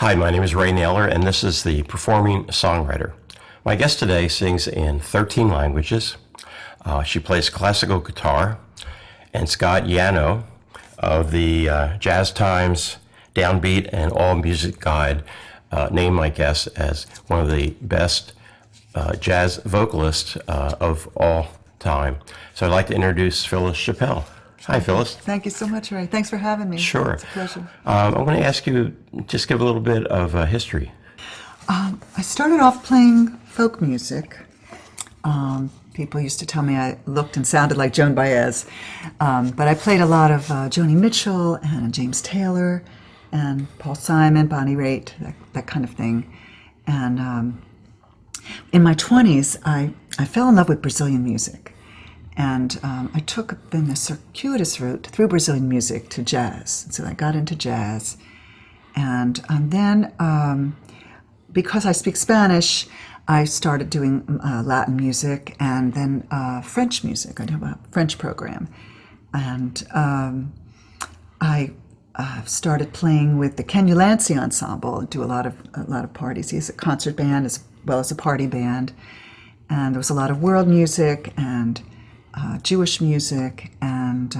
Hi, my name is Ray Naylor, and this is the Performing Songwriter. My guest today sings in 13 languages. She plays classical guitar, and Scott Yanow of the Jazz Times Downbeat and All Music Guide named my guest as one of the best jazz vocalists of all time. So I'd like to introduce Phyllis Chapell. Hi, Phyllis. Thank you so much, Ray. Thanks for having me. Sure. It's a pleasure. I'm going to ask you, just give a little bit of history. I started off playing folk music. People used to tell me I looked and sounded like Joan Baez. But I played a lot of Joni Mitchell and James Taylor and Paul Simon, Bonnie Raitt, that kind of thing. And in my 20s, I fell in love with Brazilian music. And I took then a circuitous route through Brazilian music to jazz. So I got into jazz. And then, because I speak Spanish, I started doing Latin music and then French music. I have a French program. And I started playing with the Ken Ulancy Ensemble, do a lot of parties. He's a concert band as well as a party band. And there was a lot of world music and Jewish music and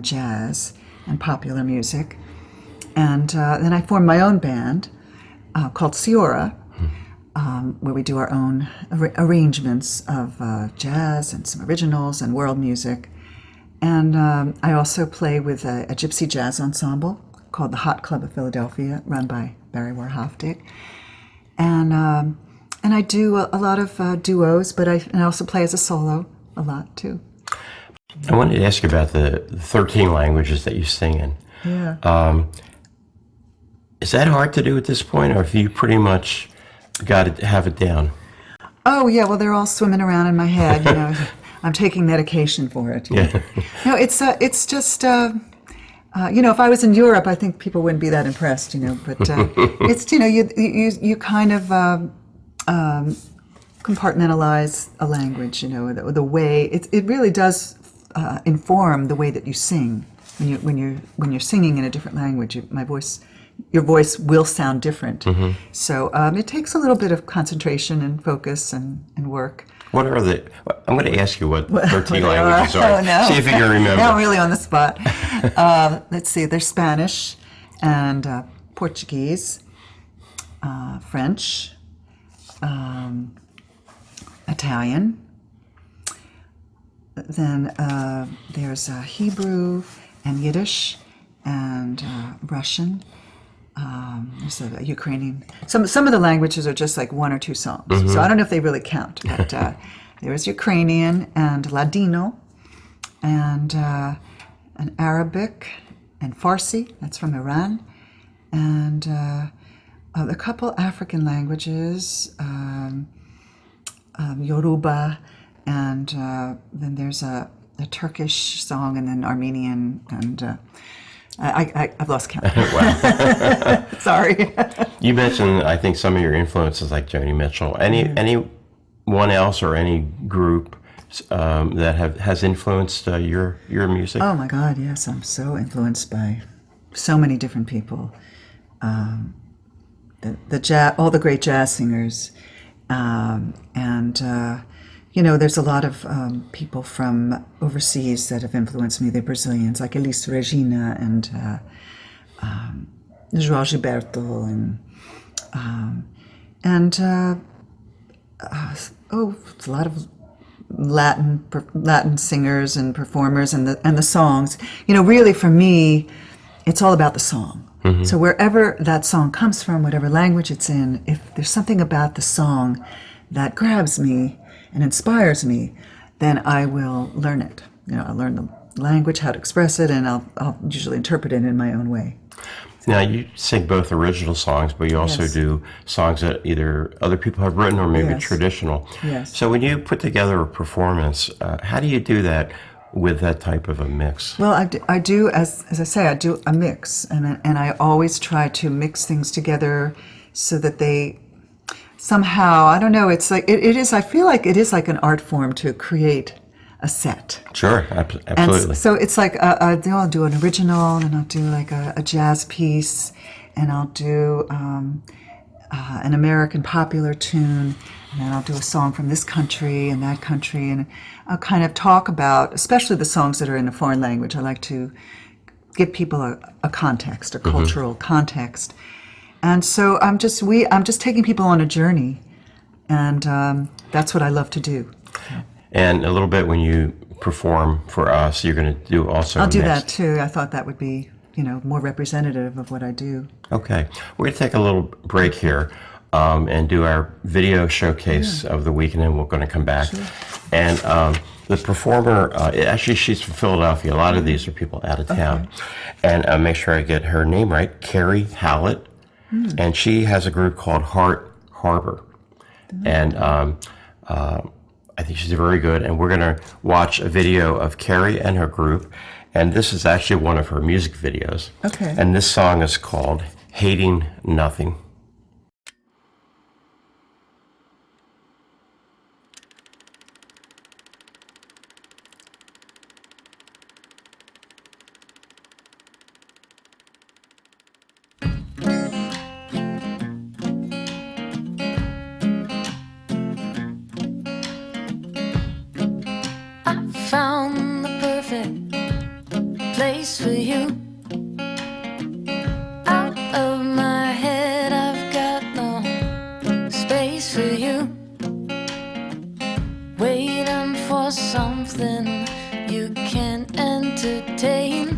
jazz and popular music. And then I formed my own band called SIORA, where we do our own arrangements of jazz and some originals and world music. And I also play with a gypsy jazz ensemble called the Hot Club of Philadelphia, run by Barry Warhaftig. And I do a lot of duos, but I also play as a solo a lot too. I wanted to ask you about the 13 languages that you sing in. Yeah. Is that hard to do at this point, or have you pretty much got to have it down? Oh yeah, well they're all swimming around in my head. You know, I'm taking medication for it. Yeah. No, it's just you know, if I was in Europe, I think people wouldn't be that impressed. You know, but it's you kind of compartmentalize a language. You know, the way it really does inform the way that you sing. When you're singing in a different language, your voice will sound different. Mm-hmm. So it takes a little bit of concentration and focus and work. What are I'm going to ask you what 13 languages are. Oh, no. See if you can remember. Now I'm really on the spot. Let's see, there's Spanish and Portuguese, French, Italian. Then there's Hebrew and Yiddish and Russian. There's a Ukrainian. Some of the languages are just like one or two songs, mm-hmm. So I don't know if they really count. But there is Ukrainian and Ladino, and Arabic and Farsi. That's from Iran, and a couple African languages, Yoruba, and then there's a Turkish song, and then Armenian and. I've lost count. Wow. Sorry. You mentioned, I think, some of your influences like Joni Mitchell. Anyone else or any group that has influenced your music? Oh my God, yes. I'm so influenced by so many different people. The jazz, all the great jazz singers, and you know, there's a lot of people from overseas that have influenced me. The Brazilians, like Elis Regina and João Gilberto, and it's a lot of Latin singers and performers, and the songs. You know, really for me, it's all about the song. Mm-hmm. So wherever that song comes from, whatever language it's in, if there's something about the song that grabs me and inspires me, then I will learn it. You know, I'll learn the language, how to express it, and I'll usually interpret it in my own way. Now, you sing both original songs, but you also do songs that either other people have written or maybe traditional. Yes. So when you put together a performance, how do you do that with that type of a mix? Well, I do as I say, I do a mix, and I always try to mix things together so that they somehow, I don't know, it's like, it is, I feel like it is like an art form to create a set. Sure, absolutely. And so it's like, I'll do an original, and I'll do like a jazz piece, and I'll do an American popular tune, and then I'll do a song from this country and that country, and I'll kind of talk about, especially the songs that are in a foreign language. I like to give people a context, a cultural context, and so I'm just taking people on a journey, and that's what I love to do. And a little bit when you perform for us, you're going to do also. I'll do that too. I thought that would be, more representative of what I do. Okay, we're going to take a little break here and do our video showcase of the week, and then we're going to come back. Sure. And the performer, actually, she's from Philadelphia. A lot of these are people out of town. And make sure I get her name right, Carrie Hallett. And she has a group called Heart Harbor. And I think she's very good. And we're going to watch a video of Carrie and her group. And this is actually one of her music videos. Okay. And this song is called Hating Nothing. Found the perfect place for you. Out of my head, I've got no space for you. Waiting for something you can't entertain,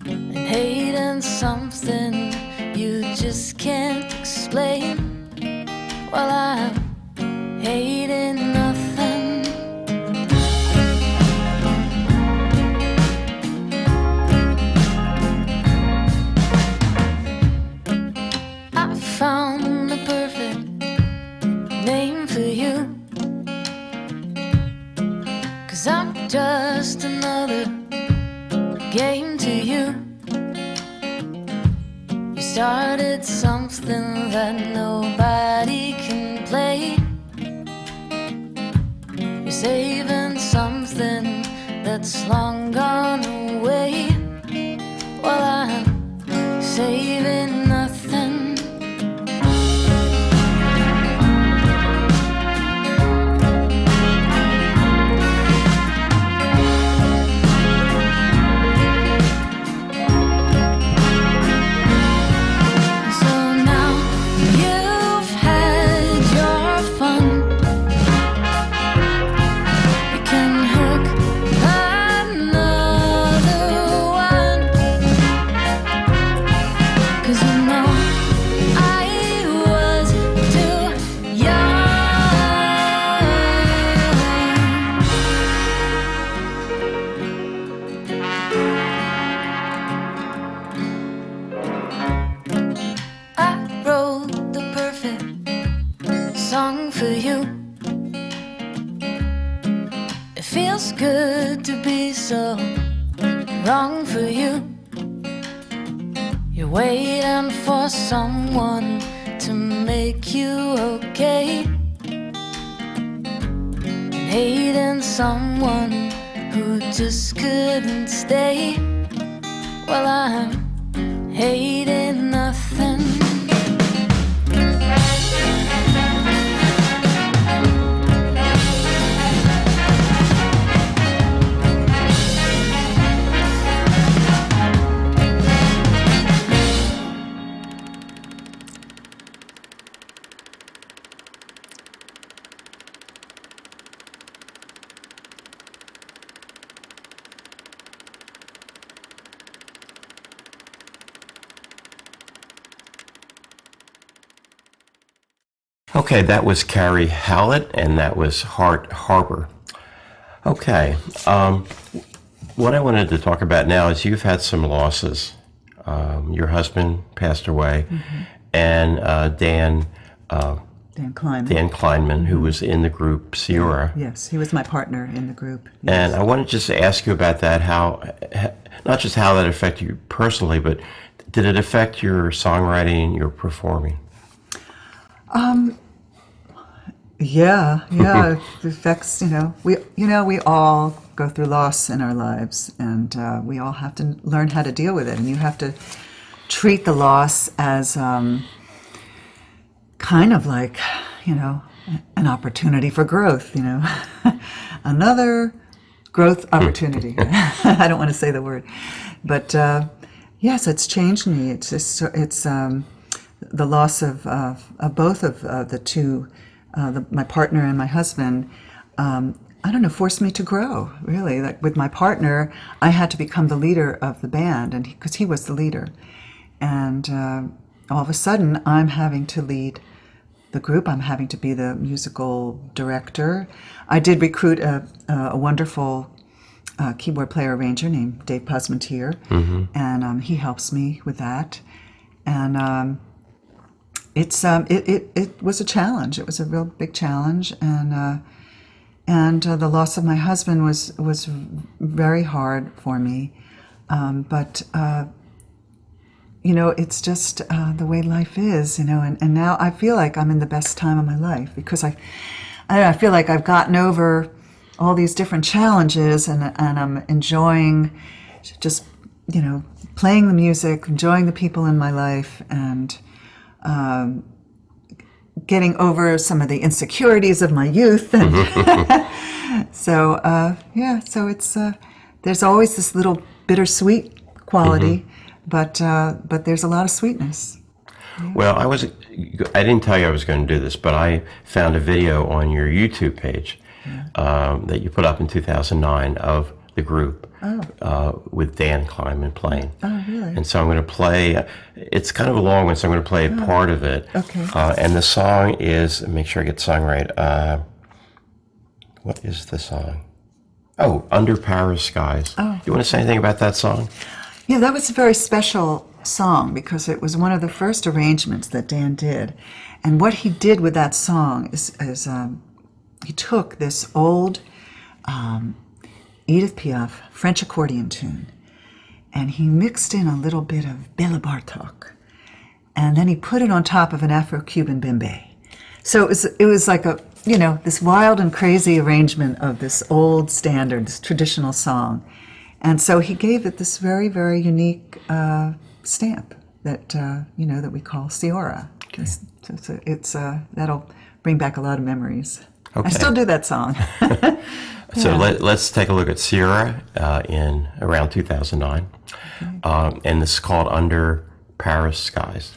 and hating something you just can't explain. Well, I'm hating nothing. Found the perfect name for you, 'cause I'm just another game to you. You started something that nobody can play. You're saving something that's long gone away. Well, I'm saving nothing. Good to be so wrong for you. You're waiting for someone to make you okay, and hating someone who just couldn't stay. Well, I'm hating nothing. Okay, that was Carrie Hallett, and that was Heart Harbor. Okay, what I wanted to talk about now is you've had some losses. Your husband passed away, and Dan Kleinman, who was in the group SIORA. Yes, he was my partner in the group. Yes. And I wanted just to ask you about that, how, not just how that affected you personally, but did it affect your songwriting, your performing? Yeah, it affects, we all go through loss in our lives, and we all have to learn how to deal with it, and you have to treat the loss as kind of like, an opportunity for growth, another growth opportunity. I don't want to say the word, but yes, it's changed me. It's just, it's the loss of both of the two, my partner and my husband. I don't know, forced me to grow, really. Like with my partner, I had to become the leader of the band, and because he was the leader. And all of a sudden, I'm having to lead the group. I'm having to be the musical director. I did recruit a wonderful keyboard player arranger named Dave Pasmentier, and he helps me with that. And it was a challenge. It was a real big challenge, and the loss of my husband was very hard for me. But it's just the way life is, and now I feel like I'm in the best time of my life because I feel like I've gotten over all these different challenges, and I'm enjoying just, playing the music, enjoying the people in my life, and getting over some of the insecurities of my youth. And so it's there's always this little bittersweet quality, but there's a lot of sweetness. Well, I didn't tell you I was going to do this, but I found a video on your YouTube page that you put up in 2009 of the group with Dan Kleinman playing. Oh, really? And so I'm going to play, it's kind of a long one, so I'm going to play a part of it. Okay. And the song is, make sure I get the song right. What is the song? Oh, Under Paris Skies. Oh. Do you want to say anything about that song? Yeah, that was a very special song because it was one of the first arrangements that Dan did. And what he did with that song is he took this old Edith Piaf French accordion tune, and he mixed in a little bit of Bela Bartok, and then he put it on top of an Afro-Cuban bembe. So it was like a, this wild and crazy arrangement of this old standard, this traditional song. And so he gave it this very, very unique stamp that, that we call SIORA. Okay. So it's that'll bring back a lot of memories. Okay. I still do that song. So let's take a look at SIORA in around 2009. Okay. And this is called Under Paris Skies.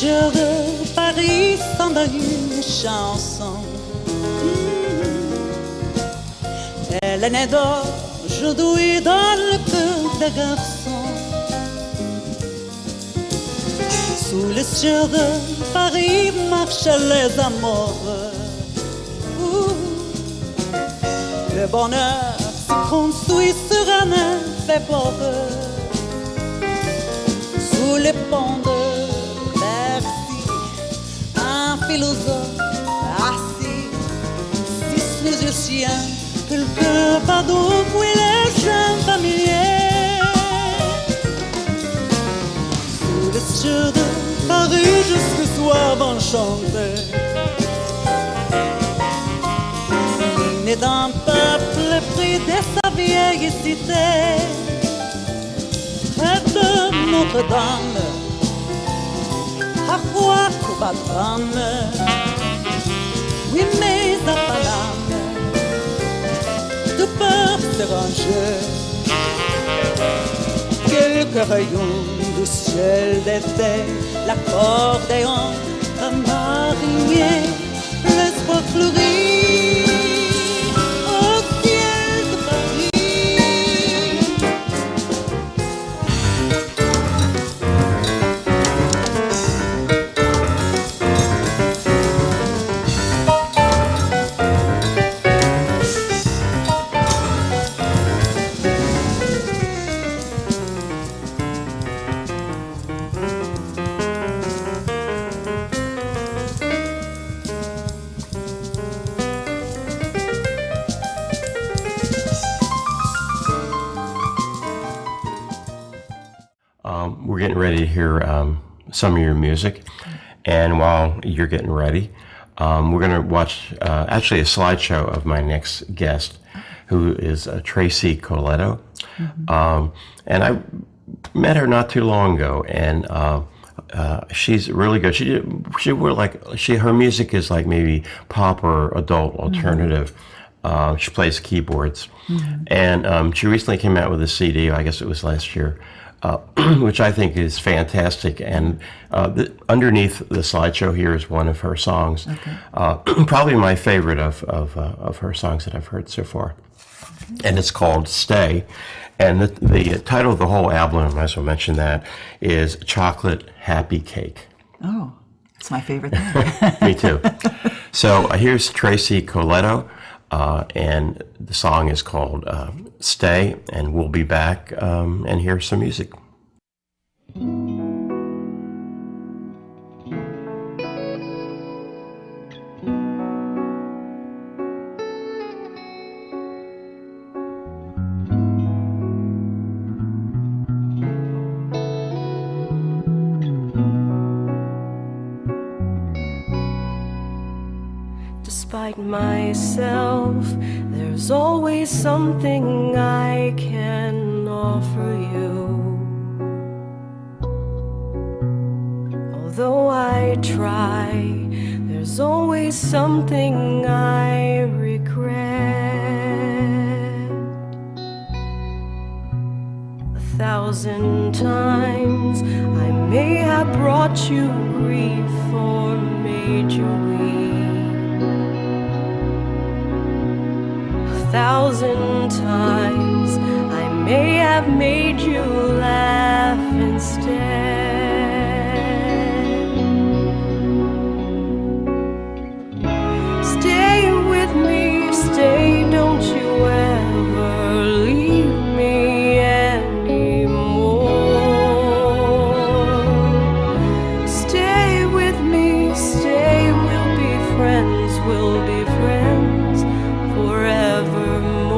Sur de Paris s'en une chanson. Elle est née d'aujourd'hui dans le cœur des garçons. Sous les cieux de Paris marchent les amoureux. Le bonheur se construit sur un effet poreux. Sous les ponts de philosophe assis, six musiciens, quelques badauds, puis les jeunes familiers. Sous les cieux de Paris, jusque soir enchanté. Né d'un peuple pris de sa vieille cité, près de Notre-Dame. À quoi Kubatane, oui mais à Paname, de peur de ranger, quelques rayons du ciel d'été, l'accordéon, un marinier, l'espoir fleurit au ciel de Paris. getting ready to hear some of your music. And while you're getting ready, we're going to watch actually a slideshow of my next guest, who is Tracy Coletto. And I met her not too long ago, and she's really good. Her music is like maybe pop or adult alternative. She plays keyboards, and she recently came out with a CD. I guess it was last year, which I think is fantastic. And underneath the slideshow here is one of her songs, probably my favorite of her songs that I've heard so far, and it's called "Stay." And the title of the whole album, I might as well mention that, is Chocolate Happy Cake. Oh, it's my favorite thing. Me too. So here's Tracy Coletto, and the song is called Stay, and we'll be back and hear some music. Despite myself, there's always something I can offer you. Although I try, there's always something I regret. 1,000 times I may have brought you grief or made you weep. 1,000 times I may have made you laugh instead. Stay with me, stay, don't you ever leave me anymore. Stay with me, stay, we'll be friends, we'll be friends forevermore.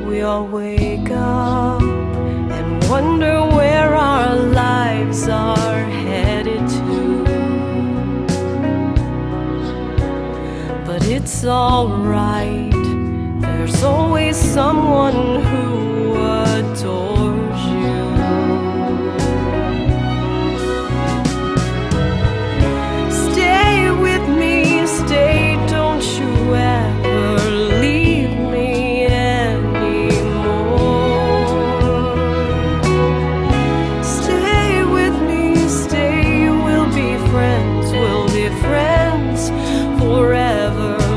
We all wake up and wonder where our lives are headed to. But it's alright, there's always someone who adores you. Stay with me, stay, don't you ever leave me anymore. Stay with me, stay, we'll be friends forevermore.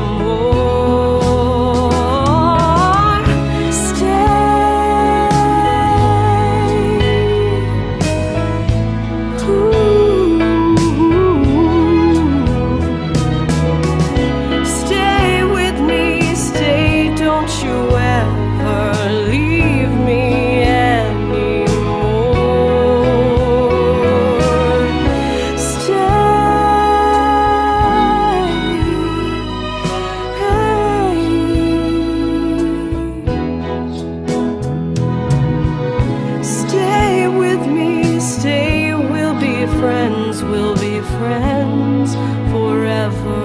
Stay with me, stay, don't you ever leave me anymore. Stay with me, stay, we'll be friends forevermore.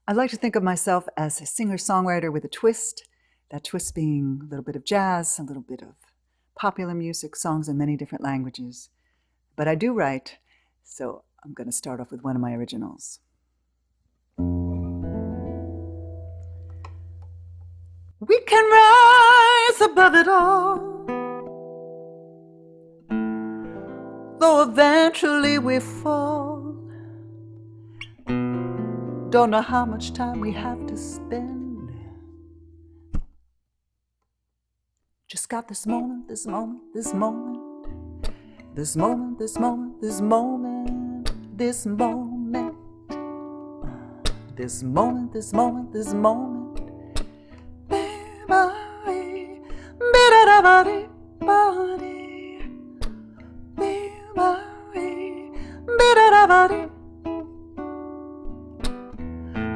I like to think of myself as a singer-songwriter with a twist, that twist being a little bit of jazz, a little bit of popular music, songs in many different languages. But I do write, so I'm going to start off with one of my originals. We can rise above it all, though eventually we fall. Don't know how much time we have to spend. Just got this moment, this moment, this moment, this moment, this moment, this moment, this moment, this moment, this moment, this moment.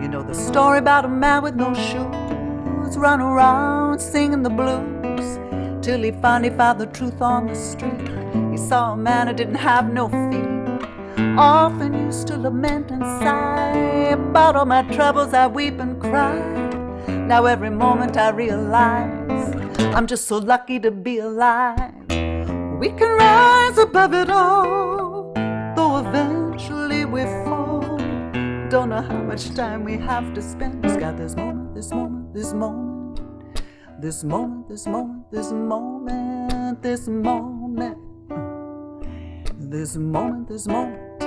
You know the story about a man with no shoes, run around singing the blues, till he finally found the truth on the street. He saw a man who didn't have no feet, often used to lament and sigh. About all my troubles I weep and cry. Now every moment I realize I'm just so lucky to be alive. We can rise above it all, though eventually we fall. Don't know how much time we have to spend. Just got this moment, this moment, this moment, this moment, this moment, this moment, this moment, this moment, this moment.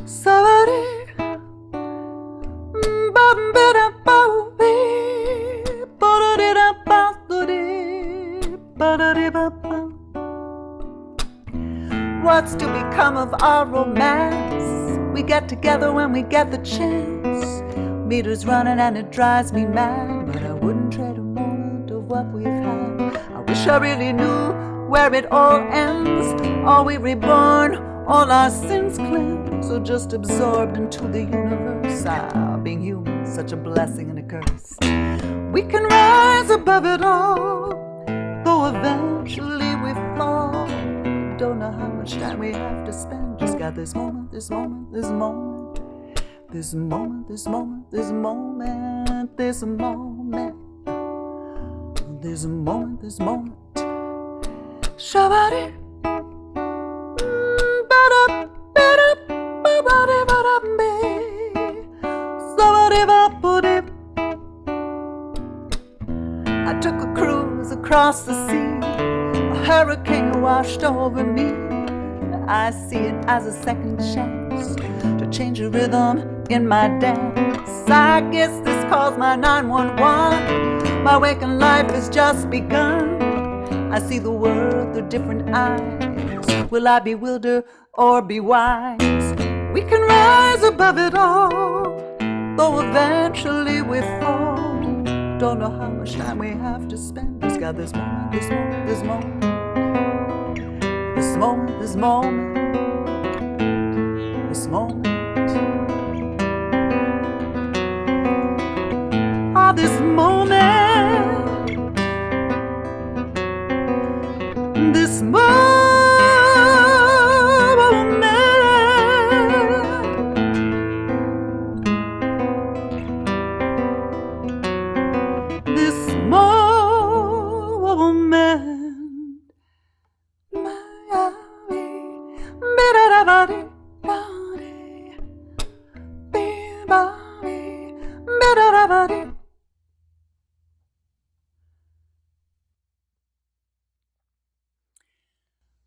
Somebody. What's to become of our romance? We get together when we get the chance. Meter's running and it drives me mad, but I wouldn't trade a moment of what we've had. I wish I really knew where it all ends. Are we reborn, all our sins cleansed, or just absorbed into the universe? Being human, such a blessing and a curse. We can rise above it all, though eventually we fall. Don't know how much time we have to spend. Just got this moment, this moment, this moment, this moment, this moment, this moment, this moment, this moment, this moment. Shabari. I took a cruise across the sea. A hurricane washed over me. I see it as a second chance to change the rhythm in my dance. I guess this calls my 911. My waking life has just begun. I see the world through different eyes. Will I bewilder or be wise? We can rise above it all, though eventually we fall. Don't know how much time we have to spend. Just got this moment, this moment, this moment, this moment, this moment, this moment. This moment, this moment.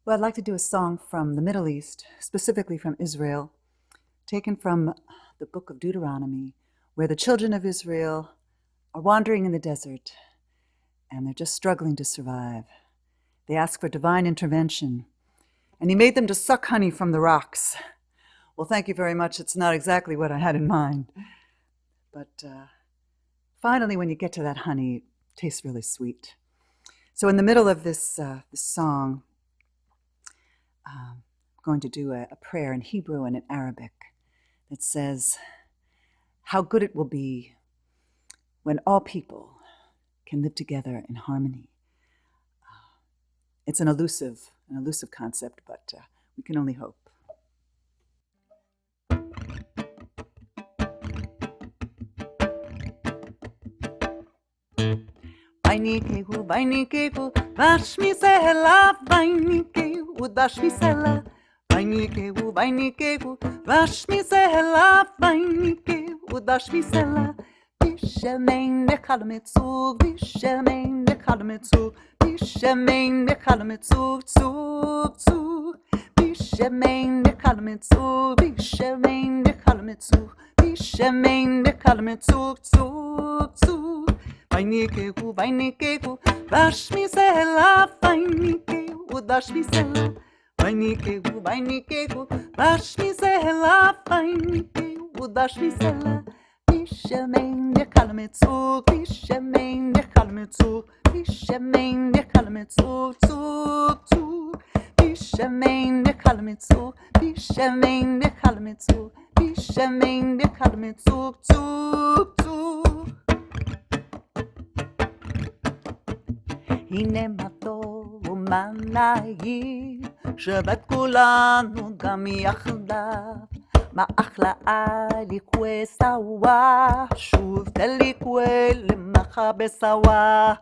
Well, I'd like to do a song from the Middle East, specifically from Israel, taken from the book of Deuteronomy, where the children of Israel are wandering in the desert and they're just struggling to survive. They ask for divine intervention, and he made them to suck honey from the rocks. Well, thank you very much. It's not exactly what I had in mind. But finally, when you get to that honey, it tastes really sweet. So in the middle of this song, I'm going to do a prayer in Hebrew and in Arabic that says, how good it will be when all people can live together in harmony. It's an elusive concept, but we can only hope. Vainikehu, dash me sela, vainikehu, dash me sela. Vainikehu, dash me sela, vainikehu, dash me sela. Bishemein de kalamitzu, bishemein de kalamitzu, bishemein de kalamitzu, zu, zu. Bishemein de kalamitzu, bishemein de kalamitzu, bishemein de kalamitzu, zu, zu. Vainikehu, dash me sela, vainikehu, dash me sela. Vainikehu, dash me sela, vainikehu, dash me sela. Bishemein de kalamitzu, bishemein de kalamitzu, bishemein de kalamitzu, zu, zu. Bishemein de kalamitzu, bishemein de kalamitzu, bishemein de kalamitzu, zu, zu. הנה מה טוב ומה נעים, שבת כולנו גם יחדיו. מה אחלה לי כוסאווה, שוב תלי כולמחה בסאווה.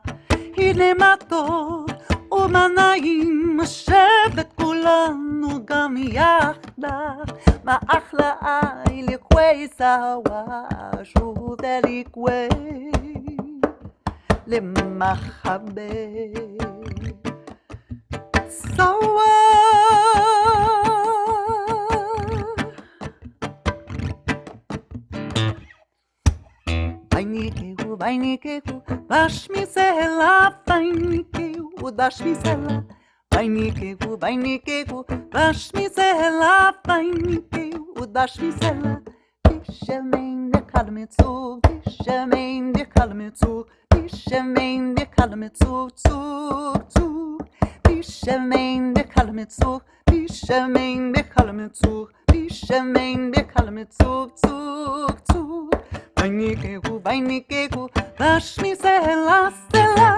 הנה מה טוב ומה נעים, שבת כולנו גם יחדיו. מה אחלה לי כוסאווה, שוב תלי למחבה סווה. Vainikehu, dash me sela, vainikehu, dash me sela. Vainikehu, dash me sela, vainikehu, dash me sela. Bishemein de kalamitzu, bishemein de kalamitzu, bishemein de kalamitzu, zu, zu. Bishemein de kalamitzu, bishemein de kalamitzu, bishemein de kalamitzu, zu, zu. Vainikehu, dash me sela, sela.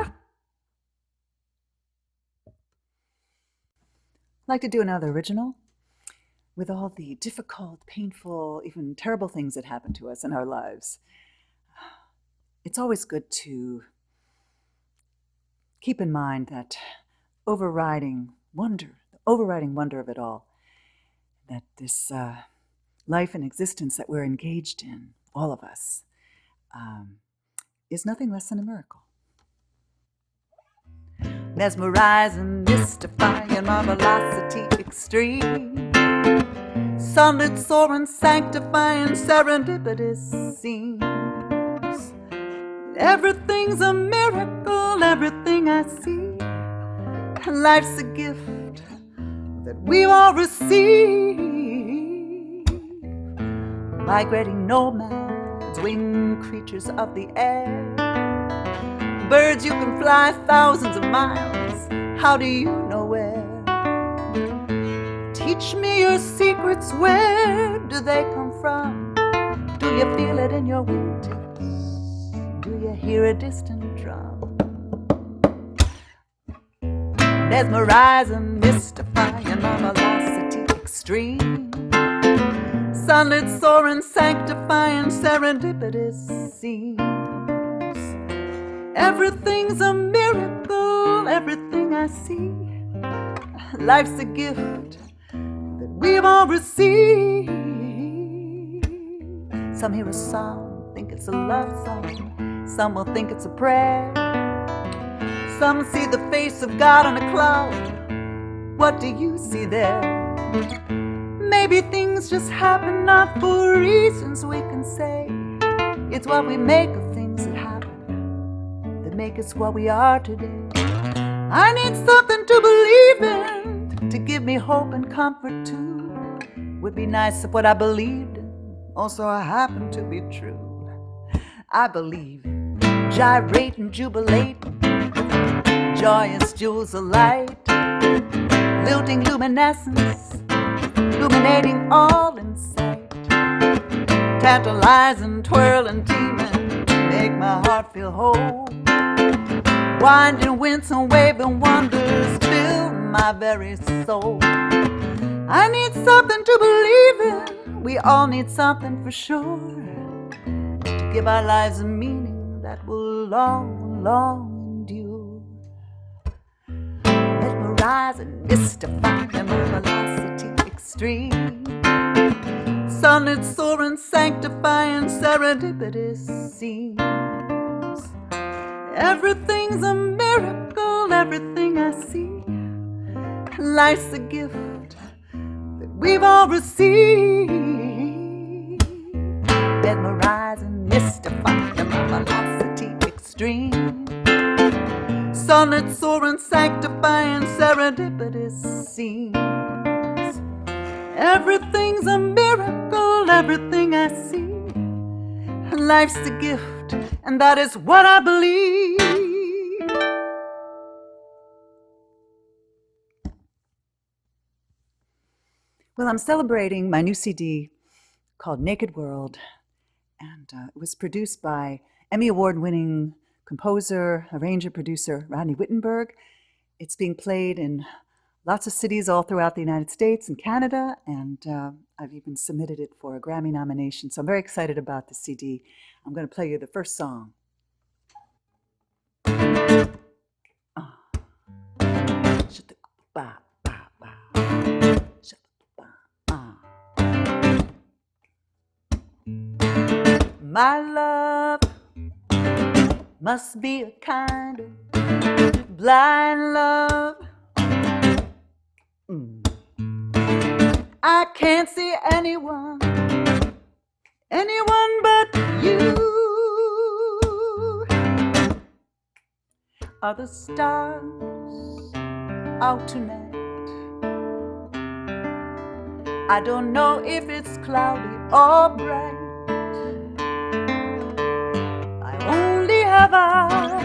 I'd like to do another original with all the difficult, painful, even terrible things that happen to us in our lives. It's always good to keep in mind that overriding wonder of it all, that this life and existence that we're engaged in, all of us, is nothing less than a miracle. Mesmerizing, mystifying, marvelosity extreme. Sonnet soaring, sanctifying, serendipitous scenes. Everything's a miracle, everything I see. Life's a gift that we all receive. Migrating nomads, winged creatures of the air. Birds you can fly thousands of miles, how do you know where? Teach me your secrets, where do they come from? Do you feel it in your wingtips? Do you hear a distant drum? Mesmerizing, mystifying, marvelosity extreme. Sonnet soaring, sanctifying, serendipitous scenes. Everything's a miracle, everything I see. Life's a gift that we've all received. Some hear a song, think it's a love song. Some will think it's a prayer. Some see the face of God on a cloud. What do you see there? Maybe things just happen not for reasons we can say. It's what we make of things that happen that make us what we are today. I need something to believe in, to give me hope and comfort too. Would be nice if what I believed in also happened to be true. I believe in gyrate and jubilate, joyous jewels of light, lilting luminescence, illuminating all in sight. Tantalizing, twirling, teeming, make my heart feel whole. Winding winds and waving wonders fill my very soul. I need something to believe in, we all need something for sure, to give our lives a meaning that will long, long mesmerize and mystify in my velocity extreme. Sonnet soaring, sanctifying, serendipitous scenes. Everything's a miracle, everything I see. Life's a gift that we've all received. Mesmerize and mystify in my velocity extreme. Sonnet soaring, sanctifying, serendipitous scenes. Everything's a miracle, everything I see. Life's a gift, and that is what I believe. Well, I'm celebrating my new CD called Naked World, and it was produced by Emmy Award-winning composer, arranger, producer Rodney Wittenberg. It's being played in lots of cities all throughout the United States and Canada, and I've even submitted it for a Grammy nomination, so I'm very excited about the CD. I'm going to play you the first song. My love must be a kind of blind love. I can't see anyone but you. Are the stars out tonight? I don't know if it's cloudy or bright. I only have eyes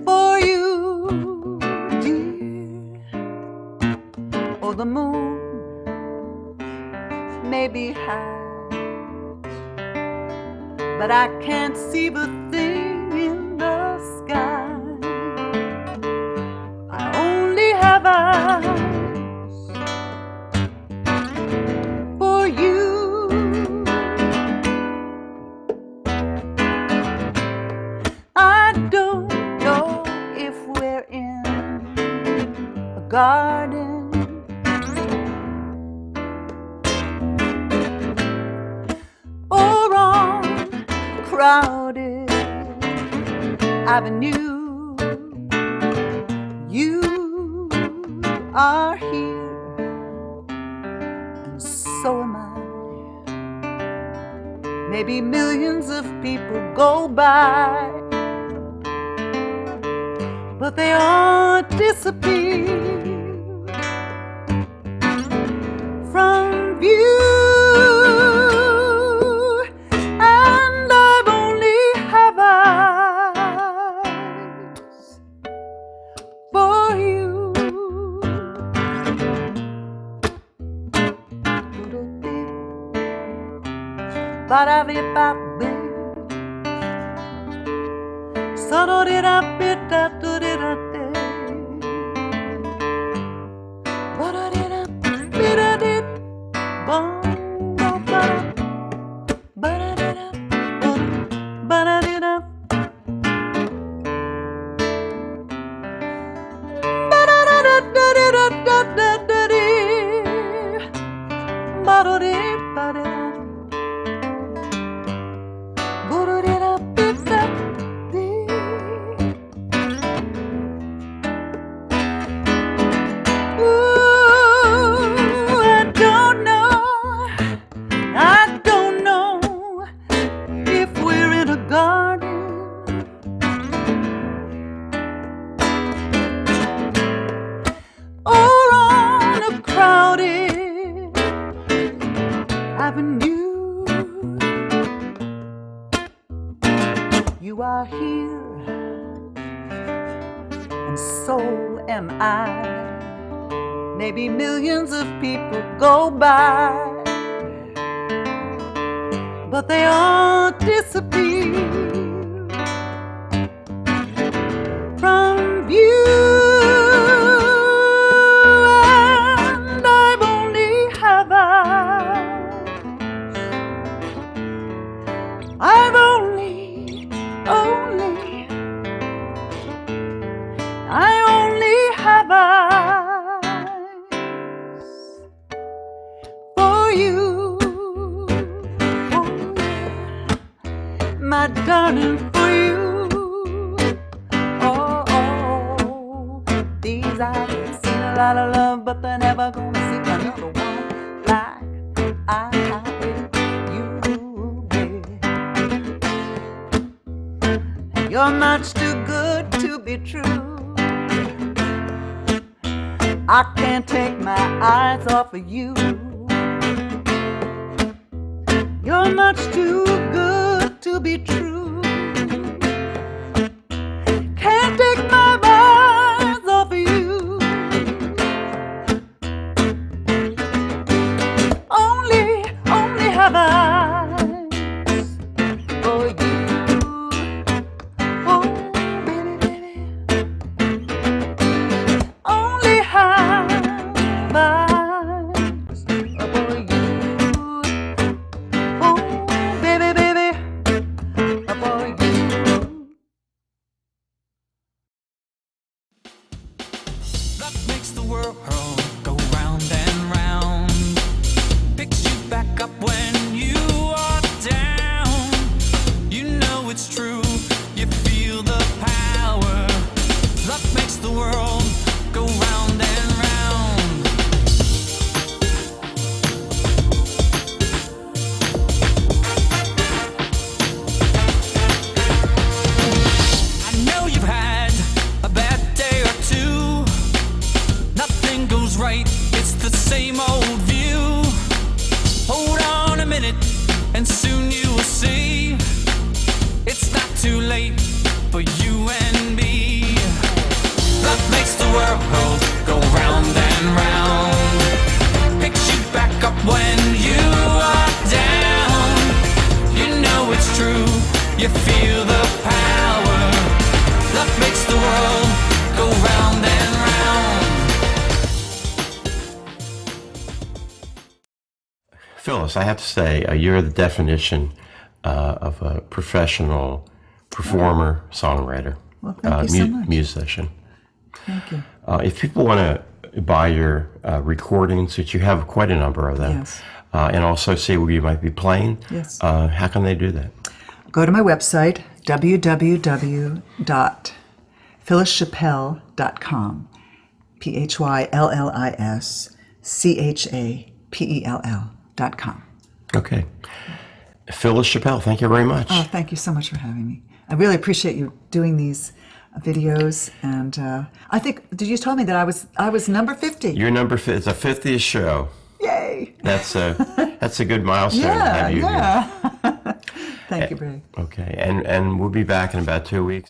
for you, dear. Oh, the moon may be high, but I can't see the thing in the sky. I only have eyes for you. I don't know if we're in a garden or on a crowded avenue. You are here, and so am I. Maybe millions of people go by, but they all disappear from view. And I've only have eyes for you. Ba-da-bi-ba-bi. So-do-di-da-bi-da-do-di-da-di. Ba-da-di-da-bi-da-di. Bum-bum-ba-da. Ba-da-di-da. Ba-da-di-da. Ba-da-da-da-da-da-da-da-da-di. Ba-do-di-ba-di-da. You are here, and so am I. Maybe millions of people go by, but they all disappear from view. And I've only have eyes. I've only my darling, for you. Oh, oh, these eyes have seen a lot of love, but they're never gonna see another one like I with you, baby. You're much too good to be true. I can't take my eyes off of you. You're much too good to be true. Can't take my eyes off of you. Only have eyes for you. Oh, baby, baby. Only have eyes for you. Oh, baby, baby, for you. Love makes the world go round and round. Picks you back up when you are down. You know it's true, you feel the power. Love makes the world go round and round. I know you've had a bad day or two. Nothing goes right, it's the same old view. Hold on a minute, and soon you will see. It's not too late for you and me. Love makes the world go round and round. Picks you back up when you are down. You know it's true, you feel the power. Love makes the world go round and round. Phyllis, I have to say, you're the definition of a professional performer, songwriter, Well, thank you so much. musician. Thank you. If people want to buy your recordings, which you have quite a number of them, Yes. And also see where you might be playing, Yes. how can they do that? Go to my website, www.phyllischapell.com. PhyllisChapell.com. Okay. Phyllis Chapell, thank you very much. Oh, thank you so much for having me. I really appreciate you doing these videos, and I think, did you tell me that I was number 50? Your number it's a 50th show. Yay! That's a good milestone to have you here. Yeah. Thank you, Bray. Okay, and we'll be back in about 2 weeks.